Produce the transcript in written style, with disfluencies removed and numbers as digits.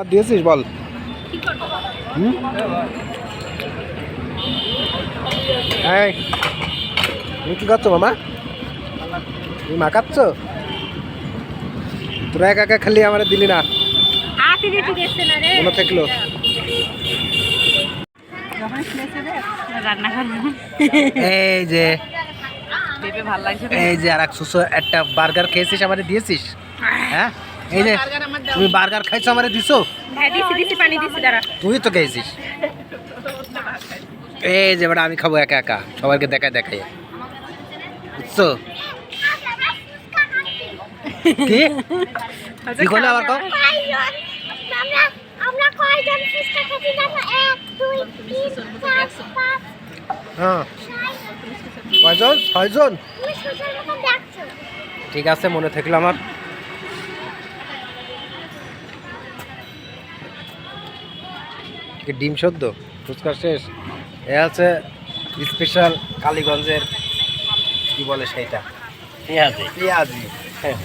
আমার দিয়েছিস বল। এই তুমি কি করছো মামা? তুমি মাখাচ্ছ? তোরা একা একা খালি আমার দিলি না, মনে থাকলো। এই যে এই যে আর এক সুসো একটা বার্গার খেয়েছিস আমারে দিয়েছিস? হ্যাঁ এই যে তুমি বার্গার খাইছো আমারে দিছো? তুই তো খেয়েছিস। এই যে বেটা আমি খাবো একা একা, সবাইকে দেখায় দেখাই, বুঝছো? কি কি করলে আবার কও? হ্যাঁ কয়জন? 6 জন। ঠিক আছে মনে থাকলো আমার। ডিম সদ্য ফুচকা শেষ। এ আছে স্পেশাল কালীগঞ্জের কি বলে সেইটা, পেঁয়াজি। হ্যাঁ